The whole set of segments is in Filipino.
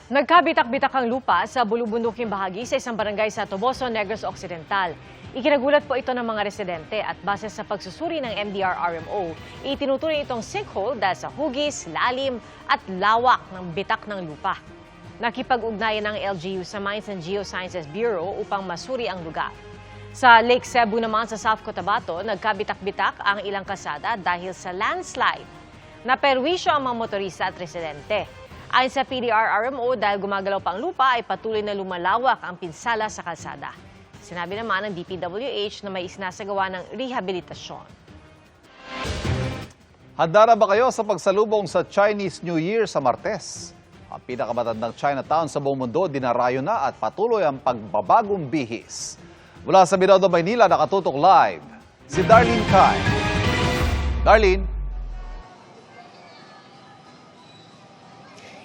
Nagkabitak-bitak ang lupa sa bulubunduking bahagi sa isang barangay sa Toboso, Negros Occidental. Ikinagulat po ito ng mga residente at base sa pagsusuri ng MDR-RMO, itinuturing itong sinkhole dahil sa hugis, lalim at lawak ng bitak ng lupa. Nakipag-ugnayan ng LGU sa Mines and Geosciences Bureau upang masuri ang lugar. Sa Lake Cebu naman sa South Cotabato, nagkabitak-bitak ang ilang kalsada dahil sa landslide. Naperwisyo ang mga motorista at residente. Ayon sa PDR-RMO, dahil gumagalaw pa ang lupa ay patuloy na lumalawak ang pinsala sa kalsada. Sinabi naman ng DPWH na may isinasagawa ng rehabilitasyon. Handa na ba kayo sa pagsalubong sa Chinese New Year sa Martes? Ang pinakamatandang Chinatown sa buong mundo dinarayo na at patuloy ang pagbabagong bihis. Mula sa Binondo, Maynila, nakatutok live si Darlene Kai. Darlene.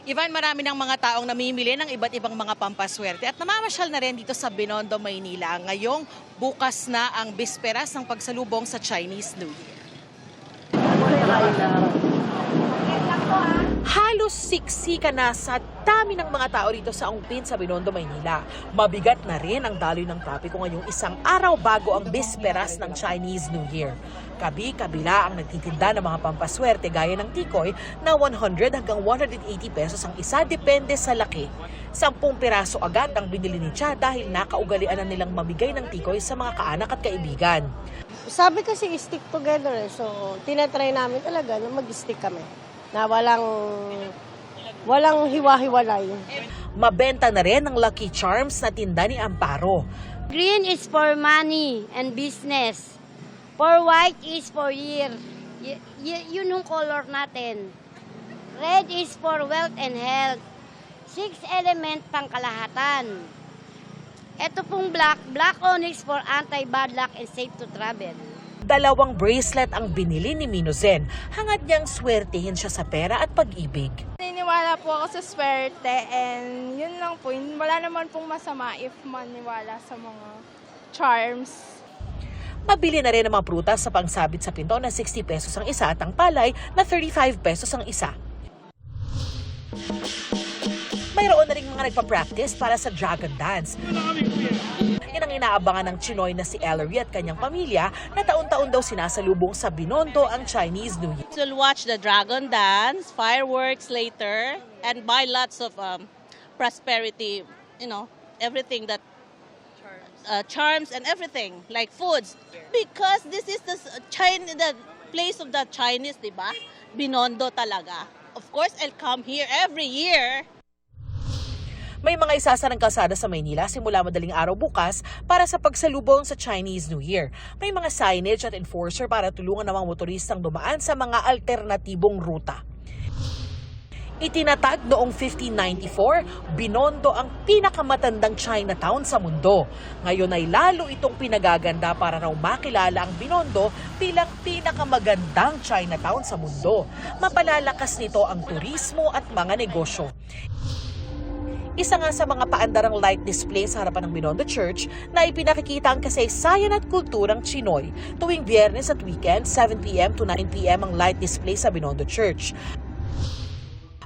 Ivan, marami ng mga taong namimili ng iba't ibang mga pampaswerte at namamasyal na rin dito sa Binondo, Maynila. Ngayong bukas na ang bisperas ng pagsalubong sa Chinese New Year. Halos siksika na sa dami ng mga tao rito sa Ongpin sa Binondo, Maynila. Mabigat na rin ang daloy ng trapiko ngayong isang araw bago ang bisperas ng Chinese New Year. Kabi-kabila ang nagtitinda ng mga pampaswerte gaya ng tikoy na 100 hanggang 180 pesos ang isa depende sa laki. 10 piraso agad ang binili ni Cha dahil nakaugalian na nilang mamigay ng tikoy sa mga kaanak at kaibigan. Sabi kasi stick together so tinatry namin talaga na mag-stick kami. Na walang hiwa-hiwalay. Mabenta na rin ang Lucky Charms na tinda ni Amparo. Green is for money and business. For white is for year. Yun yung color natin. Red is for wealth and health. 6 element pang kalahatan. Ito pong black onyx for anti-bad luck and safe to travel. 2 bracelet ang binili ni Minozen. Hangad niyang swertihin siya sa pera at pag-ibig. Naniniwala po ako sa swerte and yun lang po. Wala naman pong masama if maniwala sa mga charms. Mabili na rin ang mga prutas sa pangsabit sa pinto na 60 pesos ang isa at ang palay na 35 pesos ang isa. Mayroon na rin mga nagpa-practice para sa Dragon Dance. Yan ang inaabangan ng Chinoy na si Ellery at kanyang pamilya na taon-taon daw sinasalubong sa Binondo ang Chinese New Year. We'll watch the Dragon Dance, fireworks later, and buy lots of prosperity, everything that charms and everything, like foods. Because this is the place of the Chinese, di ba? Binondo talaga. Of course, I'll come here every year. May mga isasa ng kalsada sa Maynila simula madaling araw bukas para sa pagsalubong sa Chinese New Year. May mga signage at enforcer para tulungan ng mga motoristang dumaan sa mga alternatibong ruta. Itinatag noong 1594, Binondo ang pinakamatandang Chinatown sa mundo. Ngayon ay lalo itong pinagaganda para raw makilala ang Binondo bilang pinakamagandang Chinatown sa mundo. Mapalalakas nito ang turismo at mga negosyo. Isa nga sa mga paandarang light display sa harapan ng Binondo Church na ipinakikita ang kasaysayan at kulturang Chinoy. Tuwing Biyernes at weekend, 7 p.m. to 9 p.m. ang light display sa Binondo Church.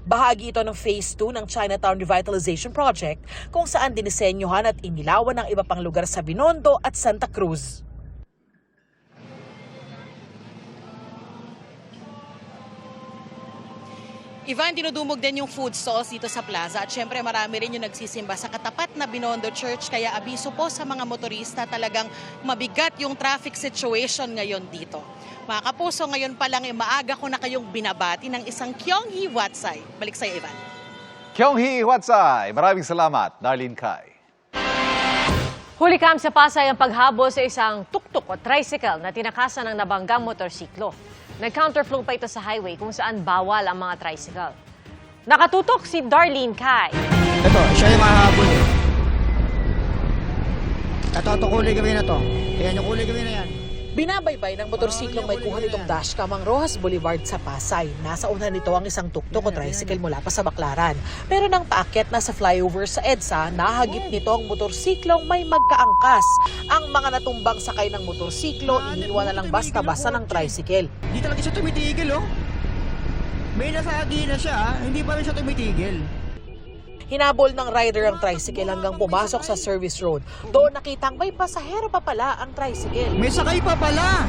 Bahagi ito ng Phase 2 ng Chinatown Revitalization Project kung saan dinisenyohan at inilawan ng iba pang lugar sa Binondo at Santa Cruz. Ivan, dinudumog din yung food stalls dito sa plaza at syempre marami rin yung nagsisimba sa katapat na Binondo Church kaya abiso po sa mga motorista talagang mabigat yung traffic situation ngayon dito. Mga kapuso, ngayon pa lang maaga ko na kayong binabati ng isang Kyonghi Watsay. Balik sa'yo, Ivan. Kyonghi Watsay, maraming salamat, Darlene Kai. Huli kam sa Pasay ang paghabol sa isang tuktok o tricycle na tinakasan ng nabanggang motorsiklo. Nag-counterflow pa ito sa highway kung saan bawal ang mga tricycle. Nakatutok si Darlene Kai. Ito, siya yung mahabol eh. Ito, kulay gawin na to. Ayan, yung kulay gawin na yan. Binabaybay ng motorsiklong may kuha nitong dashcam ang Rojas Boulevard sa Pasay. Nasa unahan nito ang isang tuktok o tricycle mula pa sa Baclaran. Pero nang paakyat na sa flyover sa EDSA, nahagip nito ang motorsiklong may magkaangkas. Ang mga natumbang sakay ng motorsiklo, iniwan na lang basta-basta ng tricycle. Hindi talaga siya tumitigil, oh. May nasagi na siya, hindi pa rin siya tumitigil. Hinabol ng rider ang tricycle hanggang pumasok sa service road. Doon nakitang may pasahero pa pala ang tricycle. May sakay pa pala!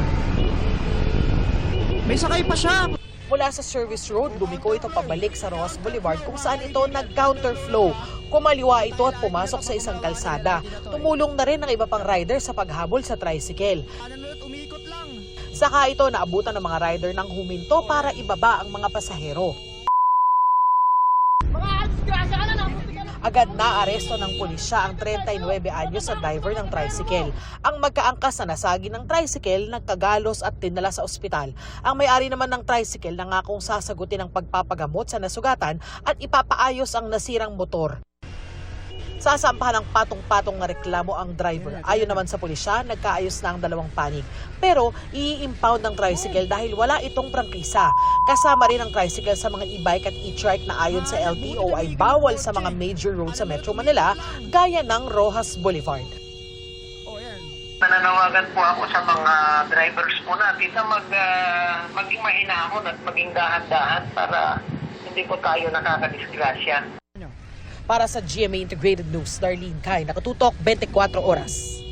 May sakay pa siya! Mula sa service road, lumiko ito pabalik sa Rojas Boulevard kung saan ito nag-counterflow. Kumaliwa ito at pumasok sa isang kalsada. Tumulong na rin ang iba pang rider sa paghabol sa tricycle. Umikot lang. Saka ito naabutan ng mga rider ng huminto para ibaba ang mga pasahero. Agad na aresto ng pulisya ang 39 anyos sa driver ng tricycle. Ang magkaangkas na nasagi ng tricycle nagkagalos at dinala sa ospital. Ang may-ari naman ng tricycle nangakong sasagutin ang pagpapagamot sa nasugatan at ipapaayos ang nasirang motor. Sasampahan ng patong-patong na reklamo ang driver. Ayon naman sa pulisya, nagkaayos na ang dalawang panig. Pero i-impound ng tricycle dahil wala itong prangkisa. Kasama rin ang tricycle sa mga e-bike at e-trike na ayon sa LTO ay bawal sa mga major roads sa Metro Manila gaya ng Rojas Boulevard. Nananawagan po ako sa mga drivers po natin na maging mahinahon at maging dahan-dahan para hindi po tayo nakakadisgrasya. Para sa GMA Integrated News, Darlene Kai, nakatutok 24 oras.